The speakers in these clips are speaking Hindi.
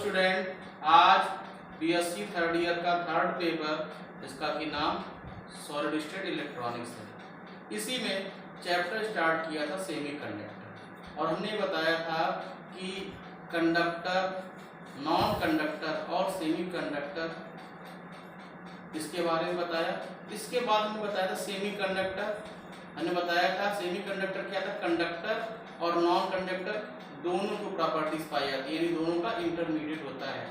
स्टूडेंट, आज बीएससी थर्ड ईयर का थर्ड पेपर, इसका भी नाम सॉलिड स्टेट इलेक्ट्रॉनिक्स है। इसी में चैप्टर स्टार्ट किया था सेमीकंडक्टर, और हमने बताया था कि कंडक्टर, नॉन कंडक्टर और सेमीकंडक्टर, इसके बारे में बताया। इसके बाद हमने बताया था सेमीकंडक्टर, हमने बताया था सेमीकंडक्टर क्या था, कंडक्टर और नॉन कंडक्टर दोनों को प्रॉपर्टीज पाई जाती है, यानी दोनों का इंटरमीडिएट होता है।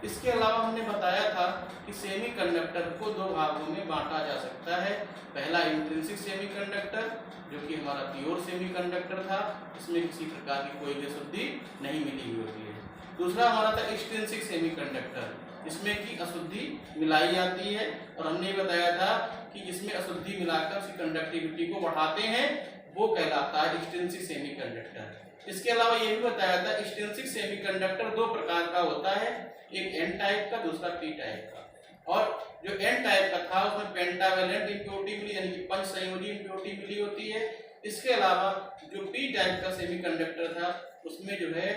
इसके अलावा हमने बताया था कि सेमीकंडक्टर को दो भागों में बांटा जा सकता है। पहला इंट्रिंसिक सेमीकंडक्टर, जो कि हमारा प्योर सेमीकंडक्टर था, इसमें किसी प्रकार की कोई अशुद्धि नहीं मिली हुई होती है। दूसरा हमारा था एक्सट्रिंसिक सेमीकंडक्टर, इसमें की अशुद्धि मिलाई जाती है, और हमने बताया था कि इसमें अशुद्धि मिलाकर उसकी कंडक्टिविटी को बढ़ाते हैं, वो कहलाता है एक्सट्रिंसिक सेमीकंडक्टर। इसके अलावा ये भी बताया था एक्सट्रिंसिक सेमीकंडक्टर दो प्रकार का होता है, एक एन टाइप का, दूसरा पी टाइप का। और जो एन टाइप का था उसमें पेंटावेलेंट इम्प्योरिटी मिली, यानी कि पंच संयोजी इम्प्योरिटी मिली होती है। इसके अलावा जो पी टाइप का सेमीकंडक्टर था उसमें जो है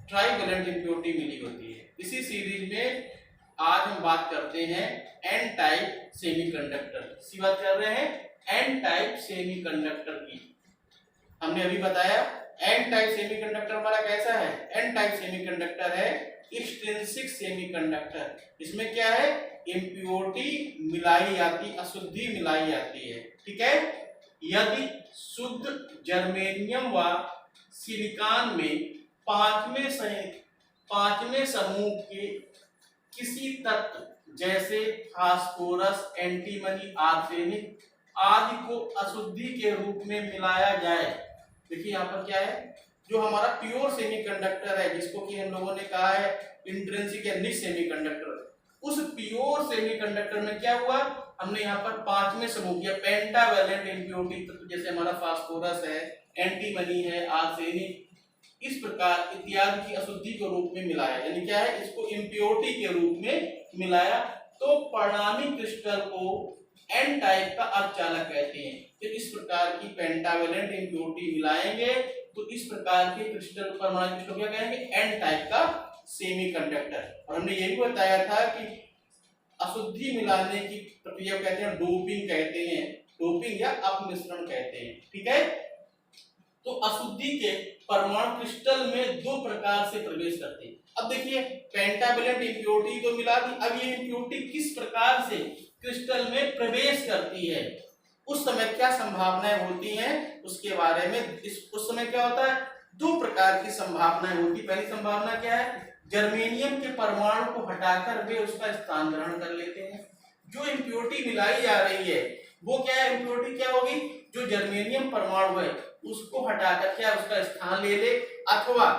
ट्राइवेलेंट इम्प्योरिटी मिली होती है। इसी सीरीज में आज हम बात करते हैं एन टाइप सेमीकंडक्टर। इसी बात कर रहे हैं एन टाइप सेमीकंडक्टर की। हमने अभी बताया एन टाइप सेमीकंडक्टर हमारा कैसा है, एन टाइप सेमीकंडक्टर है एक्सट्रिंसिक सेमीकंडक्टर। इसमें क्या है, इम्प्योरिटी मिलाई जाती, अशुद्धि मिलाई जाती है, ठीक है। यदि शुद्ध जर्मेनियम व सिलिकॉन में पांचवें समूह के किसी तत्व जैसे फास्फोरस, एंटीमनी, आर्सेनिक आदि को अशुद्धि के रूप में मिलाया जाए। देखिए यहाँ पर क्या है, जो हमारा प्योर सेमीकंडक्टर है, जिसको कि हम लोगों ने कहा है इंट्रिंसिक या निच सेमीकंडक्टर, उस प्योर सेमीकंडक्टर में क्या हुआ, हमने यहाँ पर पांचवें समूह किया पेंटावेलेंट इम्प्योरिटी तत्व, जैसे हमारा फास्फोरस है, एंटीमनी है, आर्सेनिक, इस प्रकार इत्यादि की अशुद्धि के रूप में मिलाया, यानी क्या है, इसको इम्प्योरिटी के रूप में मिलाया, तो परिणामी क्रिस्टल को एन टाइप का अर्धचालक कहते हैं। तो इस प्रकार की पेंटावेलेंट इम्प्योरिटी मिलाएंगे तो इस प्रकार के क्रिस्टल, परमाणु क्रिस्टल क्या कहेंगे, एन टाइप का सेमीकंडक्टर। और हमने ये भी बताया था कि अशुद्धि मिलाने की प्रक्रिया कहते हैं डोपिंग कहते हैं, डोपिंग या अपमिश्रण कहते हैं, ठीक है। तो अशुद्धि के परमाणु क्रिस्टल में दो प्रकार से प्रवेश करते हैं। अब देखिए पेंटावेलेंट इम्प्योरिटी तो मिला दी, अब ये इम्प्योरिटी किस प्रकार से क्रिस्टल में प्रवेश करती है, उस समय क्या संभावनाएं होती हैं उसके बारे में। उस समय क्या होता है, दो प्रकार की संभावनाएं होती। पहली संभावना क्या है, जर्मेनियम के परमाणु को हटाकर वे उसका स्थान ग्रहण कर लेते हैं। जो इम्प्योरिटी मिलाई जा रही है वो क्या है, इम्प्योरिटी क्या होगी, जो जर्मेनियम परमाणु है उसको हटाकर क्या उसका स्थान ले ले, अथवा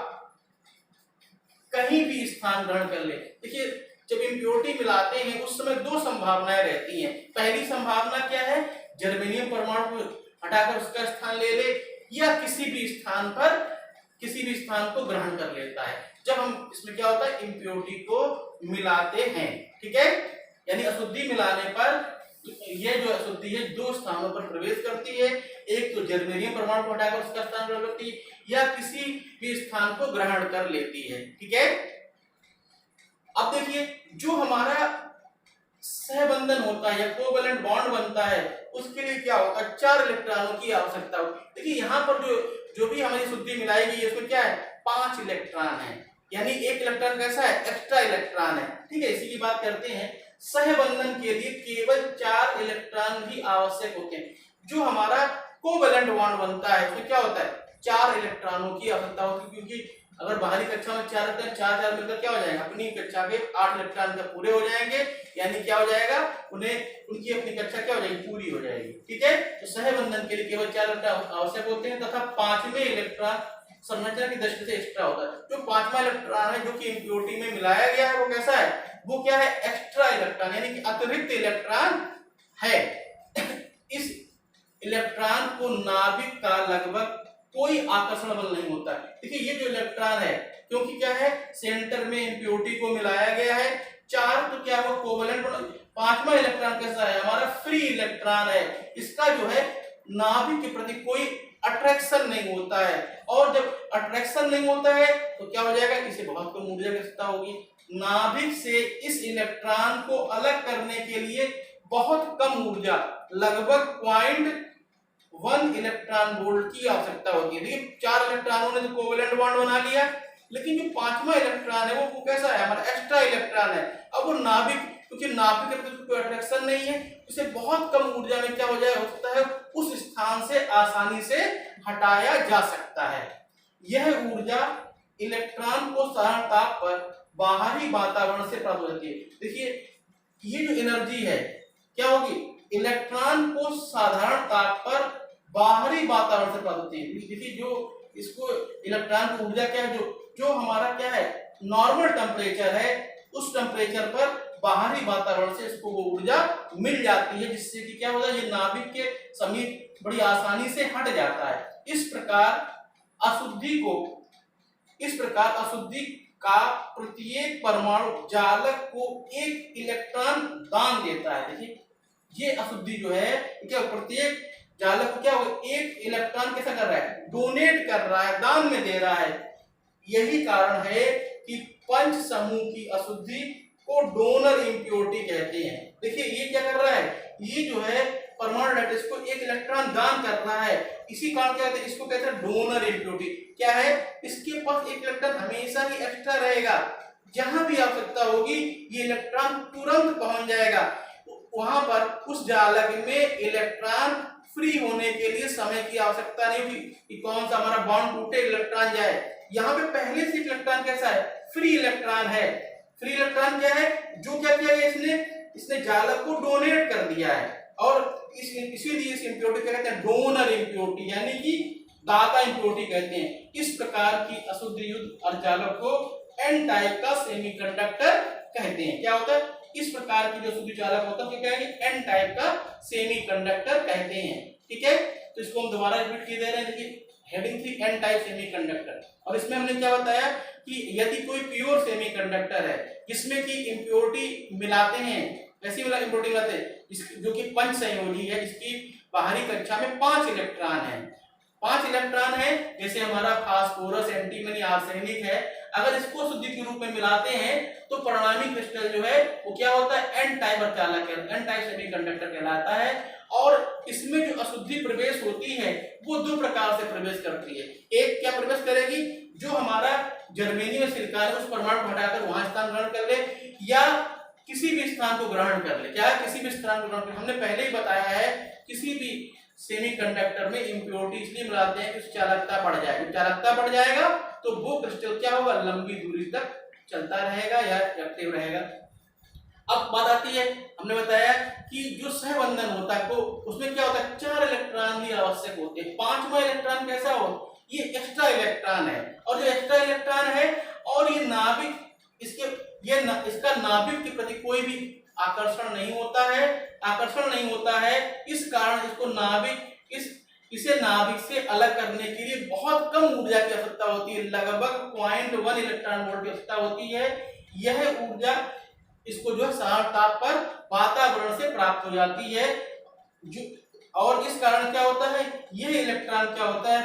कहीं भी स्थान ग्रहण कर ले। देखिए जब इम्प्योरिटी मिलाते हैं उस समय दो संभावनाएं रहती हैं। पहली संभावना क्या है, जर्मेनियम परमाणु को हटाकर उसका स्थान ले ले, या किसी भी स्थान को ग्रहण कर लेता है। जब हम इसमें क्या होता है, इम्प्योरिटी को मिलाते हैं, ठीक है, यानी अशुद्धि मिलाने पर ये जो अशुद्धि है दो स्थानों पर प्रवेश करती है, एक तो जर्मेनियम परमाणु को हटाकर उसका स्थान ग्रहण करती है, या किसी भी स्थान को ग्रहण कर लेती है, ठीक है। अब देखिए जो हमारा सहबंधन होता है या कोवेलेंट बॉन्ड बनता है, उसके लिए क्या होता है, 4 इलेक्ट्रॉनों की आवश्यकता होती है। देखिए यहाँ पर जो भी हमारी शुद्धि मिलाई गई है उसमें क्या है, 5 इलेक्ट्रॉन है, यानी एक इलेक्ट्रॉन कैसा है, एक्स्ट्रा इलेक्ट्रॉन है, ठीक है। इसी की बात करते हैं, सहबंधन के लिए केवल 4 इलेक्ट्रॉन ही आवश्यक होते हैं। जो हमारा कोवेलेंट बॉन्ड बनता है उसमें क्या होता है, 4 इलेक्ट्रॉनों की आवश्यकता होती है, क्योंकि अगर बाहरी कक्षा में 4 रहते हैं, 4 मिलकर क्या हो जाएगा, अपनी कक्षा के 8 इलेक्ट्रॉन तक पूरे हो जाएंगे, यानी क्या हो जाएगा, उनकी अपनी कक्षा क्या हो जाएगी, पूरी हो जाएगी, ठीक है। तो सहबंधन के लिए केवल 4 इलेक्ट्रॉन आवश्यक होते हैं, तथा 5वें इलेक्ट्रॉन संरचना की दृष्टि से एक्स्ट्रा होता है। जो 5वां इलेक्ट्रॉन है जो कि इम्प्योरिटी में मिलाया गया है वो कैसा है, वो क्या है, एक्स्ट्रा इलेक्ट्रॉन, यानी कि अतिरिक्त इलेक्ट्रॉन है। इस इलेक्ट्रॉन को नाभिक का लगभग कोई आकर्षण बल नहीं होता है। देखिए ये जो इलेक्ट्रॉन है, क्योंकि क्या है, सेंटर में इम्प्योरिटी को मिलाया गया है, 4 तो क्या है वो कोवेलेंट, 5वां इलेक्ट्रॉन कैसा है, हमारा फ्री इलेक्ट्रॉन है। इसका जो है नाभिक के प्रति कोई अट्रैक्शन नहीं होता है, और जब अट्रैक्शन नहीं होता है तो क्या हो जाएगा, इसे बहुत कम ऊर्जा की आवश्यकता होगी। नाभिक से इस इलेक्ट्रॉन को अलग करने के लिए बहुत कम ऊर्जा, लगभग 0.1 इलेक्ट्रॉन वोल्ट की आवश्यकता होती है। देखिए 4 इलेक्ट्रॉनों ने तो कोवेलेंट बॉन्ड बना लिया, लेकिन जो 5वां इलेक्ट्रॉन है वो कैसा है, हमारा एक्स्ट्रा इलेक्ट्रॉन है। अब वो नाभिक, क्योंकि नाभिक के प्रति कोई अट्रैक्शन नहीं है, उसे बहुत कम ऊर्जा में क्या हो सकता है, उस स्थान से आसानी से हटाया जा सकता है। यह ऊर्जा इलेक्ट्रॉन को साधारण ताप पर बाहरी वातावरण से प्राप्त हो जाती है। देखिए ये जो एनर्जी है क्या होगी, इलेक्ट्रॉन को साधारण ताप पर बाहरी वातावरण से प्राप्त होती है। देखिए जो इसको इलेक्ट्रॉन की ऊर्जा क्या है, जो हमारा क्या है नॉर्मल टेम्परेचर है, उस टेम्परेचर पर बाहरी वातावरण से इसको वो ऊर्जा मिल जाती है, जिससे कि क्या होता है, ये नाभिक के समीप बड़ी आसानी से हट जाता है। इस प्रकार अशुद्धि का प्रत्येक परमाणु जालक को एक इलेक्ट्रॉन दान देता है। देखिए ये अशुद्धि जो है क्या, प्रत्येक जालक को क्या एक इलेक्ट्रॉन कैसा कर रहा है, डोनेट कर रहा है, दान में दे रहा है। यही कारण है कि पंच समूह की अशुद्धि को डोनर इम्प्योरिटी कहते हैं। देखिए ये क्या कर रहा है, ये जो है परमाणु लैटिस को एक इलेक्ट्रॉन दान कर रहा है, इसी कारण क्या कहते हैं, इसको कहते हैं डोनर इम्प्योरिटी। क्या है, इसके पास एक इलेक्ट्रॉन हमेशा ही एक्स्ट्रा रहेगा, जहां भी आवश्यकता होगी ये इलेक्ट्रॉन तुरंत पहुंच जाएगा। वहां पर उस जालक में इलेक्ट्रॉन फ्री होने के लिए समय की आवश्यकता नहीं होगी कि कौन सा हमारा बॉन्ड टूटे इलेक्ट्रॉन जाए। यहाँ पे पहले से इलेक्ट्रॉन कैसा है, फ्री इलेक्ट्रॉन है। फ्री इलेक्ट्रॉन क्या है, जो क्या किया है, इसने जालक को डोनेट कर दिया है, और इसीलिए इस इम्प्योरिटी क्या कहते हैं, डोनर इम्प्योरिटी, यानी कि दाता इम्प्योरिटी कहते हैं। इस प्रकार की अशुद्धि युक्त अर्धचालक को एन टाइप का सेमीकंडक्टर कहते हैं। क्या होता है, इस प्रकार की जो शुद्ध चालक होता है क्या कहेंगे, एन टाइप का सेमीकंडक्टर कहते हैं। ठीक है, तो इसको हम दोबारा रिपीट किए दे रहे हैं। देखिए हेडिंग थी एन टाइप सेमीकंडक्टर, और इसमें हमने क्या बताया कि यदि कोई प्योर सेमीकंडक्टर है जिसमें कि इम्प्योरिटी मिलाते हैं, ऐसी वाला इम्प्योरिटी मिलाते हैं जो कि पंच संयोजी है, जिसकी बाहरी कक्षा में 5 इलेक्ट्रॉन है। 5 इलेक्ट्रॉन है, जैसे हमारा फास्फोरस, एंटीमनी, आर्सेनिक है। अगर इसको शुद्धि के रूप में मिलाते हैं तो परिणामी क्रिस्टल जो है वो क्या होता है, एन टाइप अर्धचालक, एन टाइप सेमीकंडक्टर कहलाता है। और इसमें जो अशुद्धि प्रवेश होती है वो 2 प्रकार से प्रवेश करती है। एक क्या प्रवेश करेगी, जो हमारा जर्मेनियम सिलिकॉन उस परमाणु को हटाकर वहां स्थान ग्रहण कर ले, या किसी भी स्थान को ग्रहण कर ले। क्या किसी भी स्थान को ग्रहण कर, हमने पहले ही बताया है किसी भी सेमीकंडक्टर में इम्प्योरिटी इसलिए मिलाते हैं कि उसकी चालकता बढ़ जाए। जब चालकता बढ़ जाएगा तो वो क्रिस्टल क्या होगा, लंबी दूरी तक चलता रहेगा या एक्टिव रहेगा। अब बात आती है, हमने बताया कि जो सहबंधन होता है को उसमें क्या होता है, 4 इलेक्ट्रॉन ही आवश्यक होते हैं। 5वां इलेक्ट्रॉन कैसा हो, ये एक्स्ट्रा इलेक्ट्रॉन है, और जो एक्स्ट्रा इलेक्ट्रॉन है और ये नाभिक इसका नाभिक के प्रति कोई भी आकर्षण नहीं होता है। इस कारण इसको इसे नाभिक से अलग करने के लिए बहुत कम ऊर्जा की आवश्यकता होती है, लगभग 0.1 इलेक्ट्रॉन वोल्ट की आवश्यकता होती है। यह ऊर्जा इसको जो है साधारण ताप पर वातावरण से प्राप्त हो जाती है, और इस कारण क्या होता है, यह इलेक्ट्रॉन क्या होता है,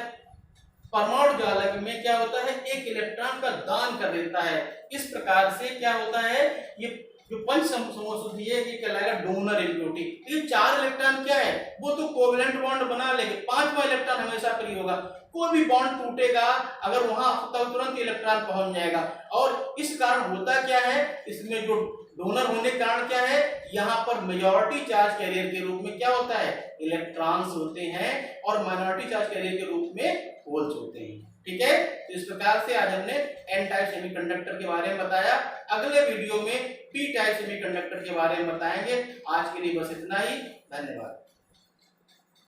परमाणु जालक में क्या होता है, एक इलेक्ट्रॉन का दान कर देता है। इस प्रकार से क्या होता है, ये जो पंच समूह शुद्धि है ये कहलाएगा डोनर इम्प्योरिटी। ये 4 इलेक्ट्रॉन क्या है, वो तो कोवेलेंट बॉन्ड बना लेंगे, 5वां इलेक्ट्रॉन हमेशा फ्री होगा। कोई भी बॉन्ड टूटेगा अगर वहां तुरंत इलेक्ट्रॉन पहुंच जाएगा। और इस कारण होता क्या है, इसमें जो डोनर होने के कारण क्या है, यहाँ पर मेजॉरिटी चार्ज कैरियर के रूप में क्या होता है, इलेक्ट्रॉन्स होते हैं, और माइनॉरिटी चार्ज कैरियर के रूप में होल्स होते हैं। ठीक है, तो इस प्रकार से आज हमने एन टाइप सेमीकंडक्टर के बारे में बताया। अगले वीडियो में पी टाइप सेमीकंडक्टर के बारे में बताएंगे। आज के लिए बस इतना ही, धन्यवाद।